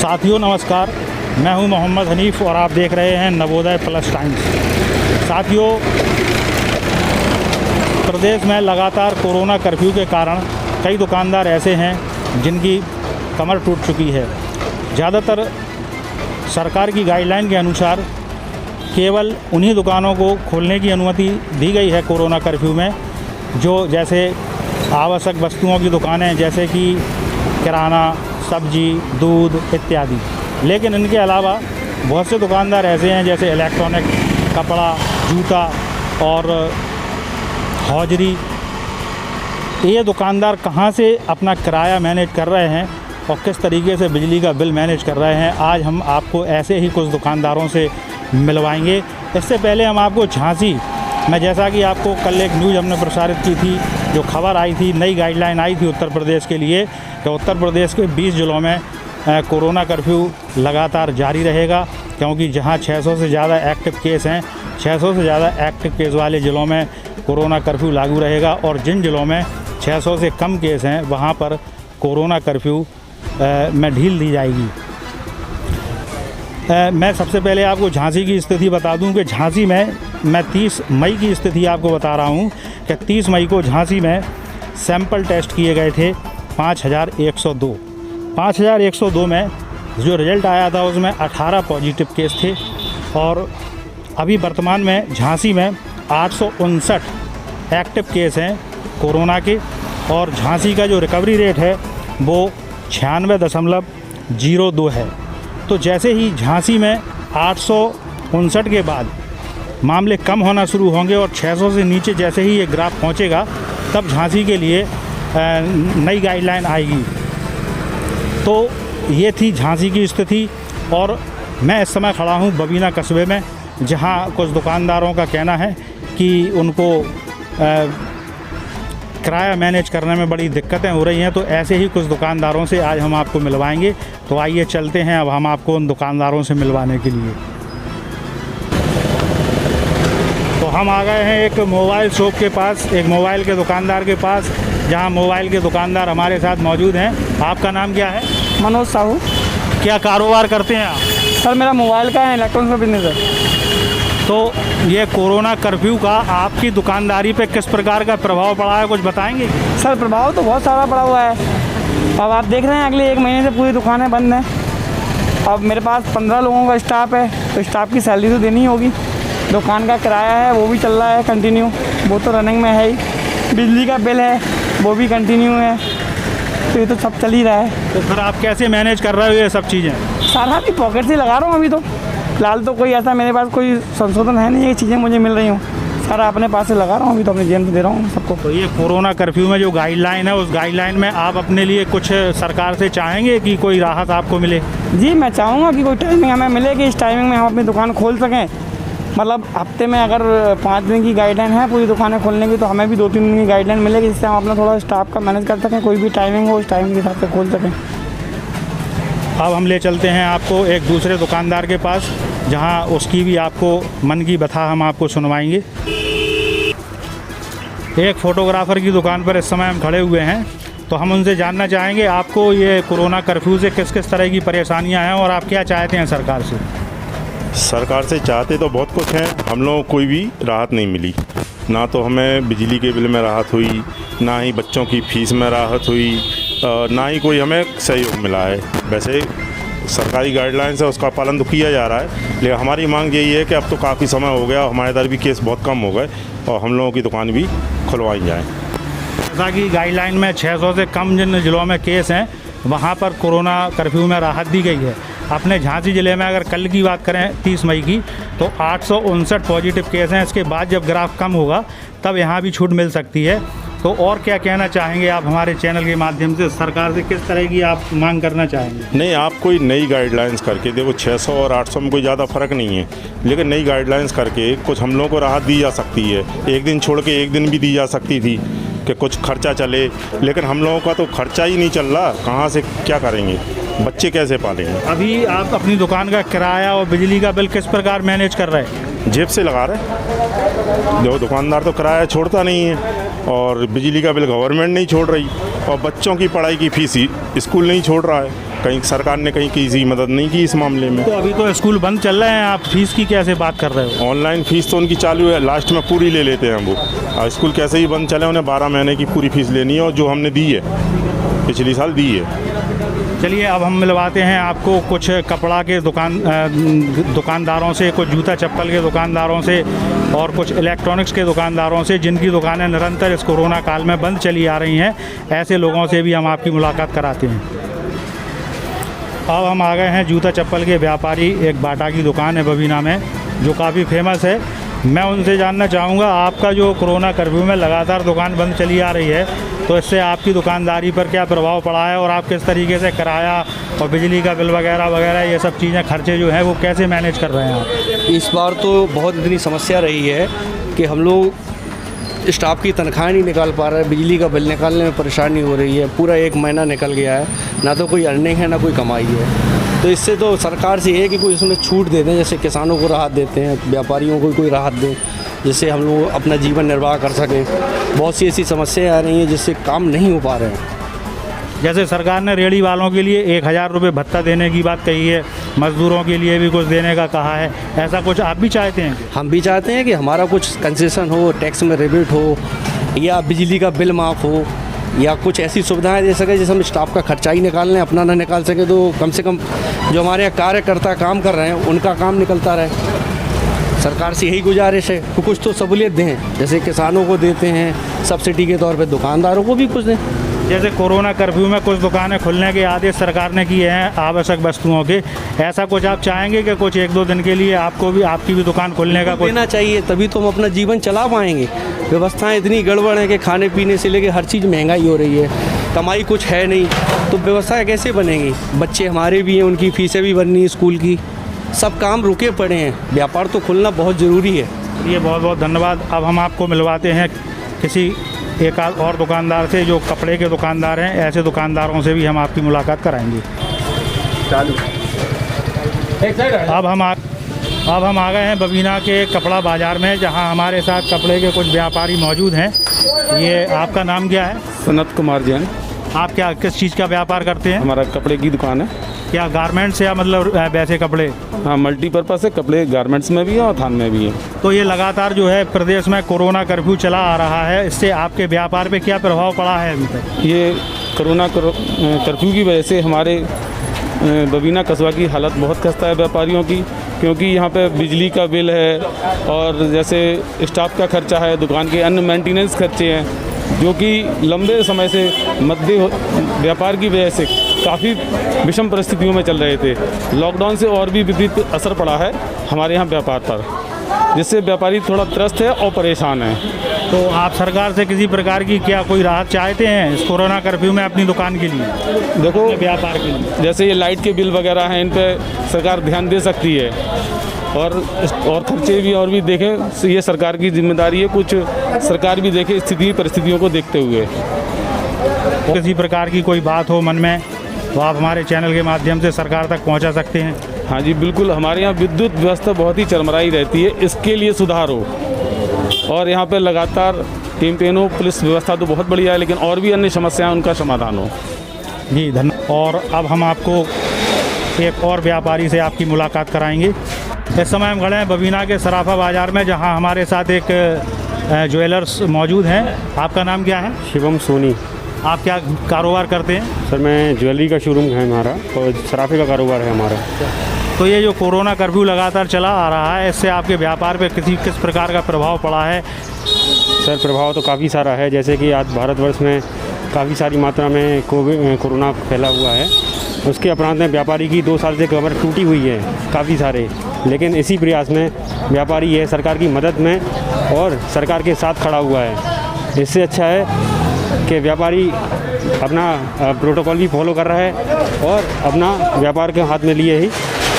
साथियों नमस्कार, मैं हूं मोहम्मद हनीफ़ और आप देख रहे हैं नवोदय प्लस टाइम्स। साथियों, प्रदेश में लगातार कोरोना कर्फ्यू के कारण कई दुकानदार ऐसे हैं जिनकी कमर टूट चुकी है। ज़्यादातर सरकार की गाइडलाइन के अनुसार केवल उन्हीं दुकानों को खोलने की अनुमति दी गई है कोरोना कर्फ्यू में, जो जैसे आवश्यक वस्तुओं की दुकानें जैसे कि किराना, सब्जी, दूध इत्यादि। लेकिन इनके अलावा बहुत से दुकानदार ऐसे हैं जैसे इलेक्ट्रॉनिक, कपड़ा, जूता और हौजरी। ये दुकानदार कहाँ से अपना किराया मैनेज कर रहे हैं और किस तरीके से बिजली का बिल मैनेज कर रहे हैं, आज हम आपको ऐसे ही कुछ दुकानदारों से मिलवाएंगे। इससे पहले हम आपको झांसी में, जैसा कि आपको कल एक न्यूज़ हमने प्रसारित की थी, जो खबर आई थी, नई गाइडलाइन आई थी उत्तर प्रदेश के लिए कि उत्तर प्रदेश के 20 ज़िलों में कोरोना कर्फ्यू लगातार जारी रहेगा, क्योंकि जहां 600 से ज़्यादा एक्टिव केस हैं, 600 से ज़्यादा एक्टिव केस वाले ज़िलों में कोरोना कर्फ्यू लागू रहेगा और जिन ज़िलों में 600 से कम केस हैं वहां पर कोरोना कर्फ्यू में ढील दी जाएगी। मैं सबसे पहले आपको झांसी की स्थिति बता दूं कि झांसी में मैं 30 मई की स्थिति आपको बता रहा हूं कि 30 मई को झांसी में सैंपल टेस्ट किए गए थे 5102। 5102 में जो रिज़ल्ट आया था उसमें 18 पॉजिटिव केस थे और अभी वर्तमान में झांसी में 859 एक्टिव केस हैं कोरोना के और झांसी का जो रिकवरी रेट है वो 96.02 है। तो जैसे ही झांसी में 859 के बाद मामले कम होना शुरू होंगे और 600 से नीचे जैसे ही ये ग्राफ पहुंचेगा, तब झांसी के लिए नई गाइडलाइन आएगी। तो ये थी झांसी की स्थिति और मैं इस समय खड़ा हूँ बबीना कस्बे में, जहाँ कुछ दुकानदारों का कहना है कि उनको किराया मैनेज करने में बड़ी दिक्कतें हो रही हैं। तो ऐसे ही कुछ दुकानदारों से आज हम आपको मिलवाएंगे। तो आइए चलते हैं अब हम आपको उन दुकानदारों से मिलवाने के लिए। तो हम आ गए हैं एक मोबाइल शॉप के पास, एक मोबाइल के दुकानदार के पास, जहां मोबाइल के दुकानदार हमारे साथ मौजूद हैं। आपका नाम क्या है? मनोज साहू। क्या कारोबार करते हैं आप? सर मेरा मोबाइल का है, इलेक्ट्रॉनिक्स का बिजनेस है। तो ये कोरोना कर्फ्यू का आपकी दुकानदारी पे किस प्रकार का प्रभाव पड़ा है, कुछ बताएंगे? सर प्रभाव तो बहुत सारा पड़ा हुआ है। अब आप देख रहे हैं अगले 1 महीने से पूरी दुकानें बंद हैं। अब मेरे पास 15 लोगों का स्टाफ है, तो स्टाफ की सैलरी तो देनी होगी। दुकान का किराया है वो भी चल रहा है कंटिन्यू, वो तो रनिंग में है ही। बिजली का बिल है वो भी कंटिन्यू है, तो ये तो सब चल ही रहा है। तो फिर आप कैसे मैनेज कर रहे हो ये सब चीज़ें? सारा भी पॉकेट से लगा रहा हूँ अभी तो फिलहाल। तो कोई ऐसा मेरे पास कोई संशोधन है नहीं, ये चीज़ें मुझे मिल रही हूँ, सारा अपने पास से लगा रहा हूँ अभी तो, अपने जेब से दे रहा हूँ सबको। तो ये कोरोना कर्फ्यू में जो गाइडलाइन है, उस गाइडलाइन में आप अपने लिए कुछ सरकार से चाहेंगे कि कोई राहत आपको मिले? जी मैं चाहूँगा कि कोई टाइमिंग हमें मिले कि इस टाइमिंग में हम अपनी दुकान खोल सकें। मतलब हफ्ते में अगर 5 दिन की गाइडलाइन है पूरी दुकानें खोलने की, तो हमें भी 2-3 दिन की गाइडलाइन मिलेगी, जिससे हम अपना थोड़ा स्टाफ का मैनेज कर सकें। कोई भी टाइमिंग हो उस टाइमिंग के हिसाब से खोल सकें। अब हम ले चलते हैं आपको एक दूसरे दुकानदार के पास, जहां उसकी भी आपको मन की बता हम आपको सुनवाएंगे। एक फ़ोटोग्राफ़र की दुकान पर इस समय हम खड़े हुए हैं, तो हम उनसे जानना चाहेंगे आपको ये कोरोना कर्फ्यू से किस किस तरह की परेशानियां हैं और आप क्या चाहते हैं सरकार से? सरकार से चाहते तो बहुत कुछ हैं, हम लोगों को कोई भी राहत नहीं मिली। ना तो हमें बिजली के बिल में राहत हुई, ना ही बच्चों की फ़ीस में राहत हुई, ना ही कोई हमें सहयोग मिला है। वैसे सरकारी गाइडलाइंस है उसका पालन तो किया जा रहा है, लेकिन हमारी मांग यही है कि अब तो काफ़ी समय हो गया, हमारे इधर भी केस बहुत कम हो गए और हम लोगों की दुकान भी खुलवाई जाए। जैसा कि गाइडलाइन में 600 से कम जिन ज़िलों में केस हैं वहाँ पर कोरोना कर्फ्यू में राहत दी गई है। अपने झांसी ज़िले में अगर कल की बात करें 30 मई की, तो 859 पॉजिटिव केस हैं। इसके बाद जब ग्राफ कम होगा तब यहाँ भी छूट मिल सकती है। तो और क्या कहना चाहेंगे आप हमारे चैनल के माध्यम से, सरकार से किस तरह की आप मांग करना चाहेंगे? नहीं, आप कोई नई गाइडलाइंस करके देखो, 600 और 800 में कोई ज़्यादा फ़र्क नहीं है, लेकिन नई गाइडलाइंस करके कुछ हम लोगों को राहत दी जा सकती है। एक दिन छोड़ के एक दिन भी दी जा सकती थी कि कुछ खर्चा चले, लेकिन हम लोगों का तो खर्चा ही नहीं चल रहा, कहाँ से क्या करेंगे, बच्चे कैसे पालेंगे? अभी आप अपनी दुकान का किराया और बिजली का बिल किस प्रकार मैनेज कर रहे हैं? जेब से लगा रहे। जो दुकानदार तो किराया छोड़ता नहीं है और बिजली का बिल गवर्नमेंट नहीं छोड़ रही और बच्चों की पढ़ाई की फीस स्कूल नहीं छोड़ रहा है। कहीं सरकार ने कहीं किसी मदद नहीं की इस मामले में। तो अभी तो स्कूल बंद चल रहे हैं, आप फीस की कैसे बात कर रहे हो? ऑनलाइन फ़ीस तो उनकी चालू है, लास्ट में पूरी ले लेते हैं वो। स्कूल कैसे ही बंद चले, उन्हें 12 महीने की पूरी फ़ीस लेनी है, और जो हमने दी है पिछली साल दी है। चलिए अब हम मिलवाते हैं आपको कुछ कपड़ा के दुकानदारों से, कुछ जूता चप्पल के दुकानदारों से और कुछ इलेक्ट्रॉनिक्स के दुकानदारों से जिनकी दुकानें निरंतर इस कोरोना काल में बंद चली आ रही हैं। ऐसे लोगों से भी हम आपकी मुलाकात कराते हैं। अब हम आ गए हैं जूता चप्पल के व्यापारी, एक बाटा की दुकान है बबीना में जो काफ़ी फेमस है। मैं उनसे जानना चाहूँगा, आपका जो कोरोना कर्फ्यू में लगातार दुकान बंद चली आ रही है, तो इससे आपकी दुकानदारी पर क्या प्रभाव पड़ा है और आप किस तरीके से किराया और बिजली का बिल वगैरह वगैरह ये सब चीज़ें, खर्चे जो हैं वो कैसे मैनेज कर रहे हैं आप? इस बार तो बहुत इतनी समस्या रही है कि हम लोग स्टाफ की तनख्वाह नहीं निकाल पा रहे, बिजली का बिल निकालने में परेशानी हो रही है। पूरा 1 महीना निकल गया है, ना तो कोई अर्निंग है ना कोई कमाई है। तो इससे तो सरकार से ये है कि कोई इसमें छूट दे दें, जैसे किसानों को राहत देते हैं, व्यापारियों को कोई राहत दें, जिससे हम लोग अपना जीवन निर्वाह कर सकें। बहुत सी ऐसी समस्याएं आ रही हैं जिससे काम नहीं हो पा रहे हैं। जैसे सरकार ने रेहड़ी वालों के लिए 1000 रुपये भत्ता देने की बात कही है, मज़दूरों के लिए भी कुछ देने का कहा है, ऐसा कुछ आप भी चाहते हैं? हम भी चाहते हैं कि हमारा कुछ कंसेशन हो, टैक्स में रिबेट हो, या बिजली का बिल माफ़ हो, या कुछ ऐसी सुविधाएं दे सके जिससे हम स्टाफ का खर्चा ही निकाल लें, अपना ना निकाल सके तो कम से कम जो हमारे यहाँ कार्यकर्ता काम कर रहे हैं उनका काम निकलता रहे। सरकार से यही गुजारिश है कि कुछ तो सहूलियत दें, जैसे किसानों को देते हैं सब्सिडी के तौर पे, दुकानदारों को भी कुछ दें। जैसे कोरोना कर्फ्यू में कुछ दुकानें खुलने के आदेश सरकार ने किए हैं आवश्यक वस्तुओं के, ऐसा कुछ आप चाहेंगे कि कुछ 1-2 दिन के लिए आपको भी, आपकी भी दुकान खुलने का कुछ देना चाहिए, तभी तो हम अपना जीवन चला पाएंगे। व्यवस्थाएं इतनी गड़बड़ है कि खाने पीने से लेकर हर चीज़ महंगाई हो रही है, कमाई कुछ है नहीं, तो व्यवस्थाएं कैसे बनेंगी? बच्चे हमारे भी हैं, उनकी फीसें भी भरनी है स्कूल की, सब काम रुके पड़े हैं। व्यापार तो खुलना बहुत ज़रूरी है। ये बहुत बहुत धन्यवाद। अब हम आपको मिलवाते हैं किसी एक आध और दुकानदार से जो कपड़े के दुकानदार हैं, ऐसे दुकानदारों से भी हम आपकी मुलाकात कराएंगे। अब हम आ गए हैं बबीना के कपड़ा बाज़ार में, जहां हमारे साथ कपड़े के कुछ व्यापारी मौजूद हैं। ये आपका नाम क्या है? सनत कुमार जैन। आप क्या किस चीज़ का व्यापार करते हैं? हमारा कपड़े की दुकान है। क्या गारमेंट्स या मतलब वैसे कपड़े? हाँ, मल्टीपर्पज़ है, कपड़े गारमेंट्स में भी है और थान में भी है। तो ये लगातार जो है प्रदेश में कोरोना कर्फ्यू चला आ रहा है, इससे आपके व्यापार पे क्या प्रभाव पड़ा है अभी तक? ये कोरोना कर्फ्यू की वजह से हमारे बबीना कस्बा की हालत बहुत खस्ता है व्यापारियों की, क्योंकि यहाँ पे बिजली का बिल है और जैसे स्टाफ का खर्चा है, दुकान के अन्य मेंटेनेंस खर्चे हैं, जो कि लंबे समय से मध्य व्यापार की वजह से काफ़ी विषम परिस्थितियों में चल रहे थे। लॉकडाउन से और भी विपरीत असर पड़ा है हमारे यहाँ व्यापार पर, जिससे व्यापारी थोड़ा त्रस्त है और परेशान है। तो आप सरकार से किसी प्रकार की क्या कोई राहत चाहते हैं इस कोरोना कर्फ्यू में अपनी दुकान के लिए, देखो व्यापार के लिए? जैसे ये लाइट के बिल वगैरह हैं, इन पे सरकार ध्यान दे सकती है, और खर्चे भी और भी देखें, ये सरकार की जिम्मेदारी है। कुछ सरकार भी देखे स्थिति परिस्थितियों को देखते हुए। किसी प्रकार की कोई बात हो मन में तो आप हमारे चैनल के माध्यम से सरकार तक पहुंचा सकते हैं। हाँ जी बिल्कुल, हमारे यहाँ विद्युत व्यवस्था बहुत ही चरमराई रहती है, इसके लिए सुधार हो। और यहाँ पे लगातार कैंपेन हो, पुलिस व्यवस्था तो बहुत बढ़िया है, लेकिन और भी अन्य समस्याएं उनका समाधान हो। जी धन्यवाद। और अब हम आपको एक और व्यापारी से आपकी मुलाकात कराएंगे। इस समय हम खड़े हैं बबीना के सराफा बाज़ार में, जहां हमारे साथ एक ज्वेलर्स मौजूद हैं। आपका नाम क्या है? शिवम सोनी। आप क्या कारोबार करते हैं? सर मैं ज्वेलरी का शोरूम है हमारा और सराफे का कारोबार है हमारा। तो ये जो कोरोना कर्फ्यू लगातार चला आ रहा है, इससे आपके व्यापार पे किस प्रकार का प्रभाव पड़ा है? सर प्रभाव तो काफ़ी सारा है, जैसे कि आज भारतवर्ष में काफ़ी सारी मात्रा में कोरोना फैला हुआ है। उसके उपरांत में व्यापारी की 2 साल से कमर टूटी हुई है काफ़ी सारे, लेकिन इसी प्रयास में व्यापारी है सरकार की मदद में और सरकार के साथ खड़ा हुआ है। इससे अच्छा है कि व्यापारी अपना प्रोटोकॉल भी फॉलो कर रहा है और अपना व्यापार के हाथ में लिए ही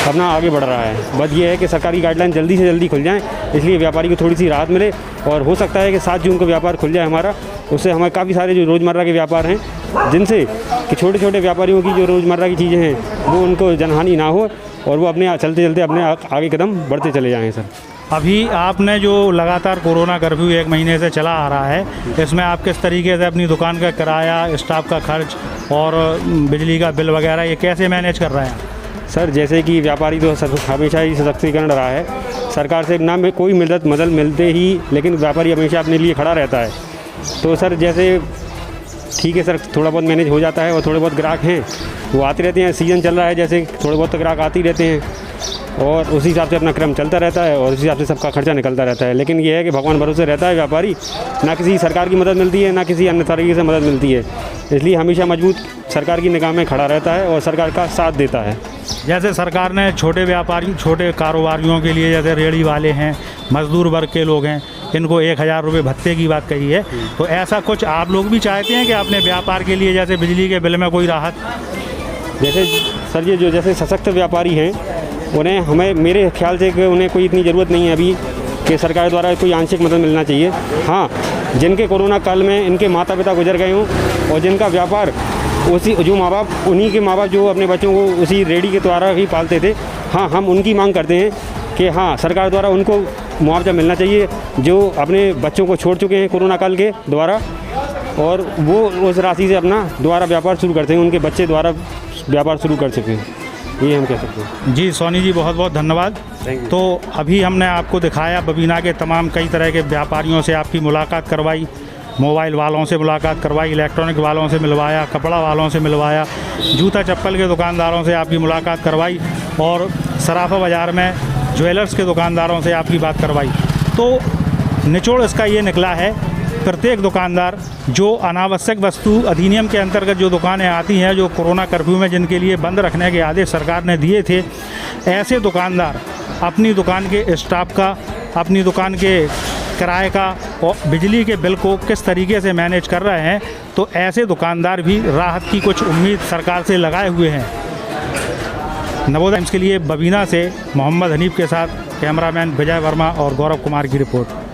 अपना आगे बढ़ रहा है। बस ये है कि सरकारी गाइडलाइन जल्दी से जल्दी खुल जाएँ, इसलिए व्यापारी को थोड़ी सी राहत मिले, और हो सकता है कि 7 जून को व्यापार खुल जाए हमारा। उससे हमारे काफ़ी सारे जो रोज़मर्रा के व्यापार हैं, जिनसे कि छोटे छोटे व्यापारियों की जो रोज़मर्रा की चीज़ें हैं वो उनको जनहानि ना हो, और वो अपने चलते चलते अपने आगे कदम बढ़ते चले जाएँ सर। अभी आपने जो लगातार कोरोना कर्फ्यू 1 महीने से चला आ रहा है, इसमें आप किस तरीके से अपनी दुकान का किराया, स्टाफ का खर्च और बिजली का बिल वगैरह ये कैसे मैनेज कर रहे हैं? सर जैसे कि व्यापारी तो हमेशा ही सशक्तिकरण रहा है, सरकार से ना में कोई मदद मिलते ही, लेकिन व्यापारी हमेशा अपने लिए खड़ा रहता है। तो सर जैसे ठीक है सर, थोड़ा बहुत मैनेज हो जाता है और थोड़े बहुत ग्राहक हैं वो आते रहते हैं, सीज़न चल रहा है जैसे थोड़े बहुत तो ग्राहक आते ही रहते हैं और उसी हिसाब से अपना क्रम चलता रहता है और उसी हिसाब से सबका खर्चा निकलता रहता है। लेकिन ये है कि भगवान भरोसे रहता है व्यापारी, ना किसी सरकार की मदद मिलती है ना किसी अन्य तरीके से मदद मिलती है, इसलिए हमेशा मजबूत सरकार की निगाह में खड़ा रहता है और सरकार का साथ देता है। जैसे सरकार ने छोटे कारोबारियों के लिए, जैसे रेहड़ी वाले हैं, मजदूर वर्ग के लोग हैं, इनको 1000 रुपये भत्ते की बात कही है, तो ऐसा कुछ आप लोग भी चाहते हैं कि अपने व्यापार के लिए जैसे बिजली के बिल में कोई राहत? जैसे सर ये जो जैसे सशक्त व्यापारी हैं उन्हें मेरे ख्याल से कि उन्हें कोई इतनी ज़रूरत नहीं है अभी कि सरकार द्वारा कोई आंशिक मदद मिलना चाहिए। हाँ, जिनके कोरोना काल में इनके माता पिता गुजर गए हों और जिनका व्यापार उन्हीं के माँ बाप जो अपने बच्चों को उसी रेहड़ी के द्वारा ही पालते थे, हाँ हम उनकी मांग करते हैं कि हाँ सरकार द्वारा उनको मुआवजा मिलना चाहिए जो अपने बच्चों को छोड़ चुके हैं कोरोना काल के द्वारा, और वो उस राशि से अपना दोबारा व्यापार शुरू करते हैं, उनके बच्चे द्वारा व्यापार शुरू कर सकें, ये हम कह सकते हैं। जी सोनी जी, बहुत बहुत धन्यवाद। तो अभी हमने आपको दिखाया बबीना के तमाम कई तरह के व्यापारियों से आपकी मुलाकात करवाई, मोबाइल वालों से मुलाकात करवाई, इलेक्ट्रॉनिक वालों से मिलवाया, कपड़ा वालों से मिलवाया, जूता चप्पल के दुकानदारों से आपकी मुलाकात करवाई और सराफा बाज़ार में ज्वेलर्स के दुकानदारों से आपकी बात करवाई। तो निचोड़ इसका ये निकला है, प्रत्येक दुकानदार जो अनावश्यक वस्तु अधिनियम के अंतर्गत जो दुकानें आती हैं, जो कोरोना कर्फ्यू में जिनके लिए बंद रखने के आदेश सरकार ने दिए थे, ऐसे दुकानदार अपनी दुकान के स्टाफ का, अपनी दुकान के किराए का और बिजली के बिल को किस तरीके से मैनेज कर रहे हैं, तो ऐसे दुकानदार भी राहत की कुछ उम्मीद सरकार से लगाए हुए हैं। नवोदय टाइम्स के लिए बबीना से मोहम्मद हनीफ के साथ कैमरामैन विजय वर्मा और गौरव कुमार की रिपोर्ट।